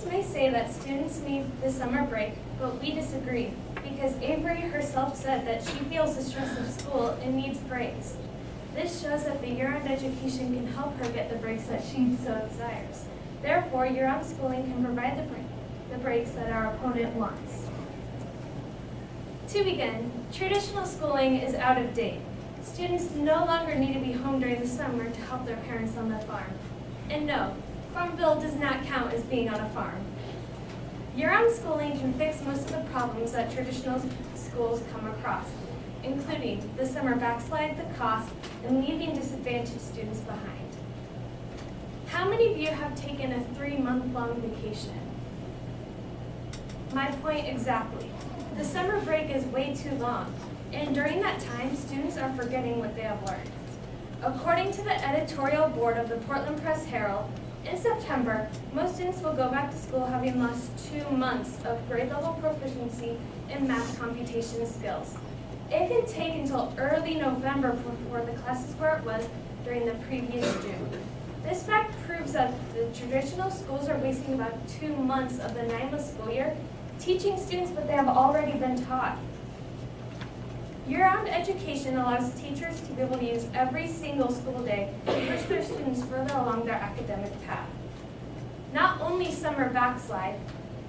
may say that students need the summer break, but we disagree, because Avery herself said that she feels the stress of school and needs breaks. This shows that the year-round education can help her get the breaks that she so desires. Therefore, year-round schooling can provide the breaks that our opponent wants. To begin, traditional schooling is out of date. Students no longer need to be home during the summer to help their parents on the farm. And no, Farmville does not count as being on a farm. Year-round schooling can fix most of the problems that traditional schools come across, including the summer backslide, the cost, and leaving disadvantaged students behind. How many of you have taken a 3-month-long vacation? My point exactly. The summer break is way too long, and during that time, students are forgetting what they have learned. According to the editorial board of the Portland Press Herald, in September, most students will go back to school having lost 2 months of grade level proficiency in math computation skills. It can take until early November before the class is where it was during the previous June. This fact proves that the traditional schools are wasting about 2 months of the 9-month school year teaching students what they have already been taught. Year-round education allows teachers to be able to use every single school day to push their students further along their academic path. Not only summer backslide,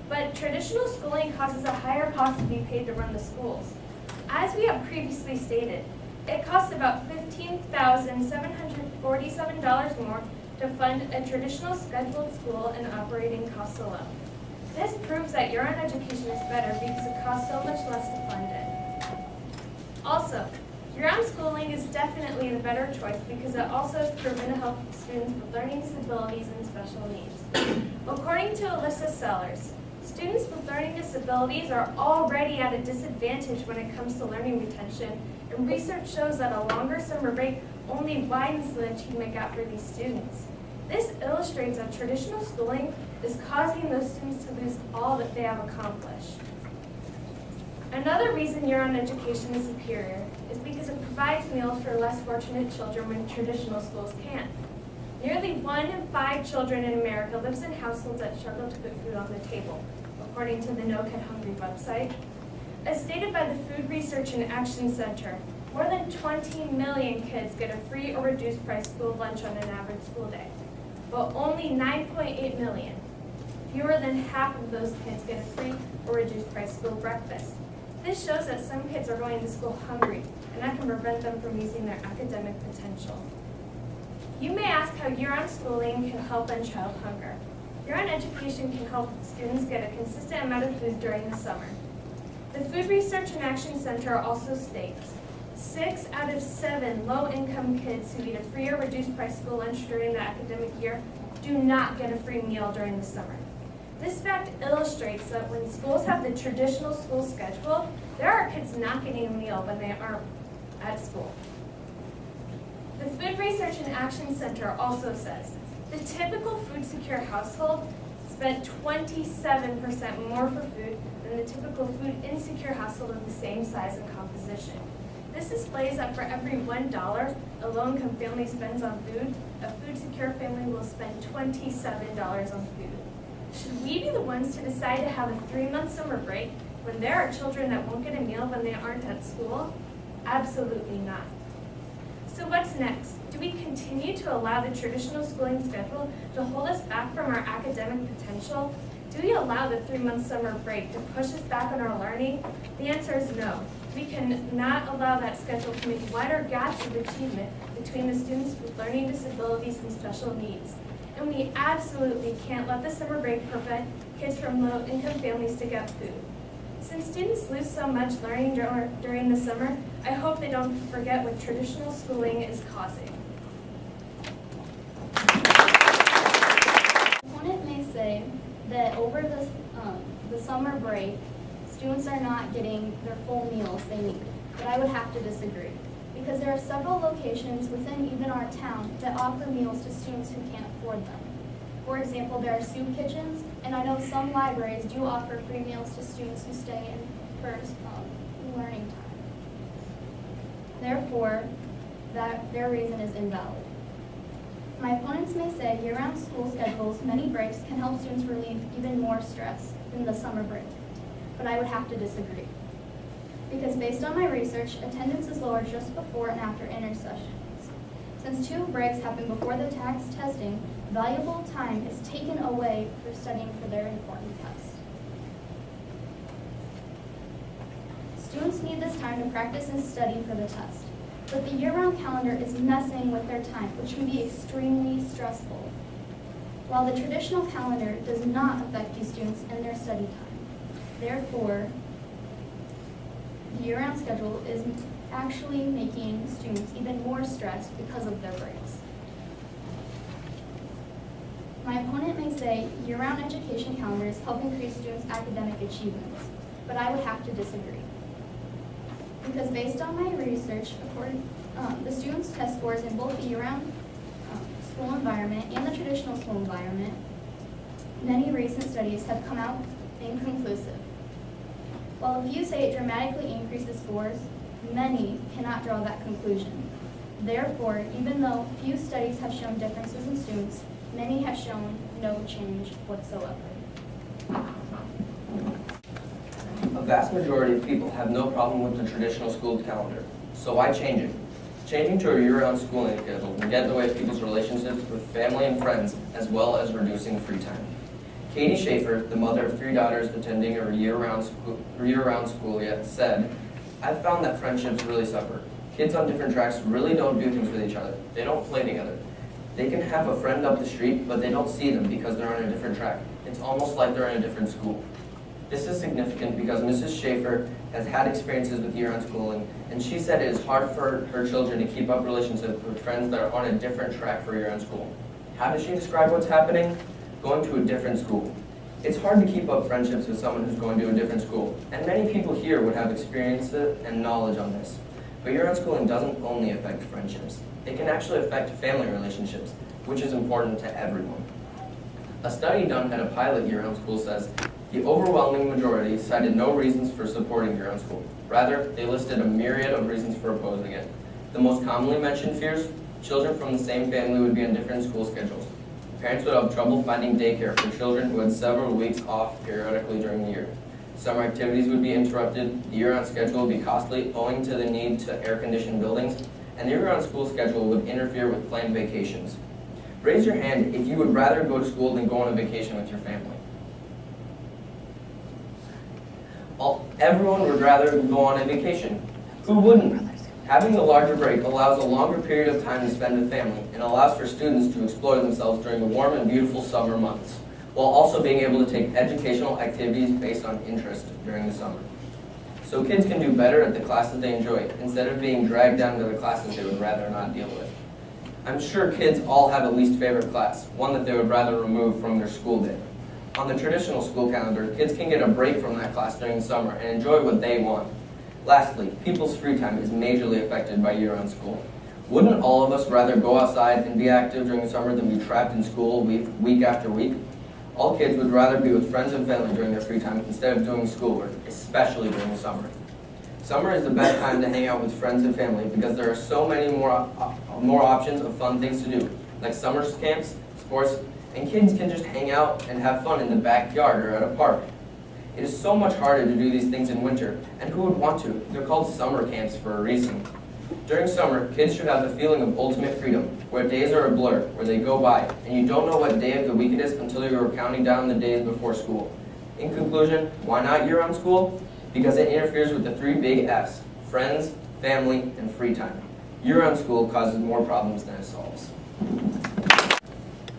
but traditional schooling causes a higher cost to be paid to run the schools. As we have previously stated, it costs about $15,747 more to fund a traditional scheduled school and operating costs alone. This proves that year-round education is better because it costs so much less to fund it. Also, year-round schooling is definitely the better choice because it also is proven to help students with learning disabilities and special needs. According to Alyssa Sellers, students with learning disabilities are already at a disadvantage when it comes to learning retention, and research shows that a longer summer break only widens the achievement gap for these students. This illustrates that traditional schooling is causing those students to lose all that they have accomplished. Another reason year-round education is superior is because it provides meals for less fortunate children when traditional schools can't. Nearly 1 in 5 children in America lives in households that struggle to put food on the table, according to the No Kid Hungry website. As stated by the Food Research and Action Center, more than 20 million kids get a free or reduced price school lunch on an average school day, but only 9.8 million, fewer than half of those kids, get a free or reduced price school breakfast. This shows that some kids are going to school hungry, and that can prevent them from using their academic potential. You may ask how year-round schooling can help end child hunger. Year-round education can help students get a consistent amount of food during the summer. The Food Research and Action Center also states 6 out of 7 low-income kids who eat a free or reduced price school lunch during the academic year do not get a free meal during the summer. This fact illustrates that when schools have the traditional school schedule, there are kids not getting a meal when they aren't at school. The Food Research and Action Center also says the typical food-secure household spent 27% more for food than the typical food-insecure household of the same size and composition. This displays that for every $1 a low-income family spends on food, a food-secure family will spend $27 on food. Should we be the ones to decide to have a 3-month summer break when there are children that won't get a meal when they aren't at school? Absolutely not. So what's next? Do we continue to allow the traditional schooling schedule to hold us back from our academic potential? Do we allow the 3-month summer break to push us back on our learning? The answer is no. We cannot allow that schedule to make wider gaps of achievement between the students with learning disabilities and special needs. And we absolutely can't let the summer break prevent kids from low-income families to get food. Since students lose so much learning during the summer, I hope they don't forget what traditional schooling is causing. Opponent may say that over the summer break, students are not getting their full meals they need, but I would have to disagree, because there are several locations within even our town that offer meals to students who can't afford them. For example, there are soup kitchens, and I know some libraries do offer free meals to students who stay in for learning time. Therefore, their reason is invalid. My opponents may say year-round school schedules, many breaks can help students relieve even more stress than the summer break, but I would have to disagree. Because based on my research, attendance is lower just before and after intersessions. Since 2 breaks happen before the tax testing, valuable time is taken away for studying for their important test. Students need this time to practice and study for the test, but the year-round calendar is messing with their time, which can be extremely stressful. While the traditional calendar does not affect these students and their study time. Therefore, the year-round schedule is actually making students even more stressed because of their breaks. My opponent may say year-round education calendars help increase students' academic achievements, but I would have to disagree. Because based on my research, the students' test scores in both the year-round school environment and the traditional school environment, many recent studies have come out inconclusive. While a few say it dramatically increases scores, many cannot draw that conclusion. Therefore, even though few studies have shown differences in students, many have shown no change whatsoever. A vast majority of people have no problem with the traditional school calendar, so why change it? Changing to a year-round schooling schedule will get in the way of people's relationships with family and friends, as well as reducing free time. Katie Schaefer, the mother of 3 daughters attending a year-round school yet, said, "I've found that friendships really suffer. Kids on different tracks really don't do things with each other. They don't play together. They can have a friend up the street, but they don't see them because they're on a different track. It's almost like they're in a different school." This is significant because Mrs. Schaefer has had experiences with year-round schooling, and she said it is hard for her children to keep up relationships with friends that are on a different track for year-round school. How does she describe what's happening? Going to a different school. It's hard to keep up friendships with someone who's going to a different school, and many people here would have experience and knowledge on this. But year-round schooling doesn't only affect friendships. It can actually affect family relationships, which is important to everyone. A study done at a pilot year-round school says the overwhelming majority cited no reasons for supporting year-round school. Rather, they listed a myriad of reasons for opposing it. The most commonly mentioned fears: children from the same family would be on different school schedules. Parents would have trouble finding daycare for children who had several weeks off periodically during the year. Summer activities would be interrupted, the year-round schedule would be costly owing to the need to air-condition buildings, and the year-round school schedule would interfere with planned vacations. Raise your hand if you would rather go to school than go on a vacation with your family. Everyone would rather go on a vacation. Who wouldn't? Having the larger break allows a longer period of time to spend with family and allows for students to explore themselves during the warm and beautiful summer months, while also being able to take educational activities based on interest during the summer. So kids can do better at the classes they enjoy, instead of being dragged down to the classes they would rather not deal with. I'm sure kids all have a least favorite class, one that they would rather remove from their school day. On the traditional school calendar, kids can get a break from that class during the summer and enjoy what they want. Lastly, people's free time is majorly affected by year-round school. Wouldn't all of us rather go outside and be active during the summer than be trapped in school week after week? All kids would rather be with friends and family during their free time instead of doing schoolwork, especially during the summer. Summer is the best time to hang out with friends and family because there are so many more options of fun things to do, like summer camps, sports, and kids can just hang out and have fun in the backyard or at a park. It is so much harder to do these things in winter, and who would want to? They're called summer camps for a reason. During summer, kids should have the feeling of ultimate freedom, where days are a blur, where they go by, and you don't know what day of the week it is until you are counting down the days before school. In conclusion, why not year-round school? Because it interferes with the 3 big F's: friends, family, and free time. Year-round school causes more problems than it solves.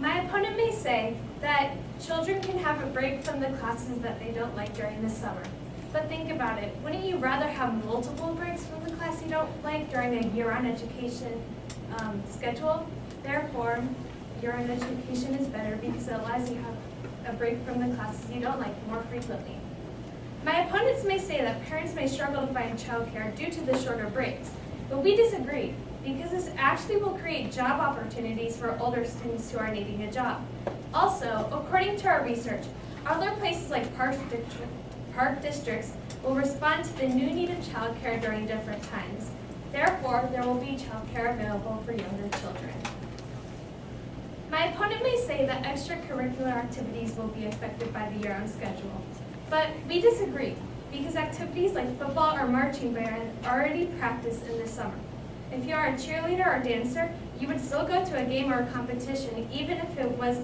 My opponent may say that children can have a break from the classes that they don't like during the summer. But think about it. Wouldn't you rather have multiple breaks from the class you don't like during a year-round education schedule? Therefore, year-round education is better because it allows you to have a break from the classes you don't like more frequently. My opponents may say that parents may struggle to find childcare due to the shorter breaks, but we disagree because this actually will create job opportunities for older students who are needing a job. Also, according to our research, other places like park districts will respond to the new need of childcare during different times. Therefore, there will be childcare available for younger children. My opponent may say that extracurricular activities will be affected by the year-round schedule, but we disagree because activities like football or marching band are already practiced in the summer. If you are a cheerleader or dancer, you would still go to a game or a competition even if it was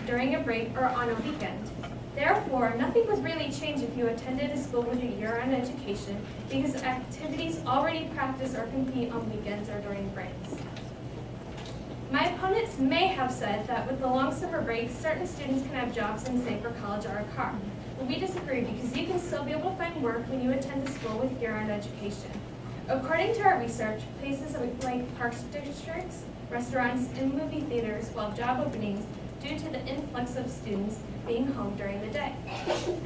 during a break or on a weekend. Therefore, nothing would really change if you attended a school with a year-round education because activities already practice or compete on weekends or during breaks. My opponents may have said that with the long summer break, certain students can have jobs and save for college or a car. But we disagree because you can still be able to find work when you attend a school with year-round education. According to our research, places like parks districts, restaurants, and movie theaters will have job openings due to the influx of students being home during the day.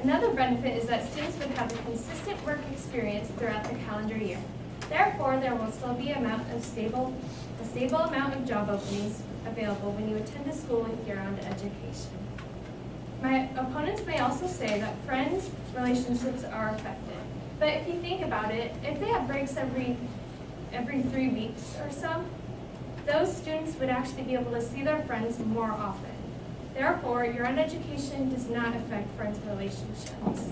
Another benefit is that students would have a consistent work experience throughout the calendar year. Therefore, there will still be a stable amount of job openings available when you attend a school with year-round education. My opponents may also say that friends' relationships are affected. But if you think about it, if they have breaks every 3 weeks or so, those students would actually be able to see their friends more often. Therefore, year-round education does not affect friends' relationships.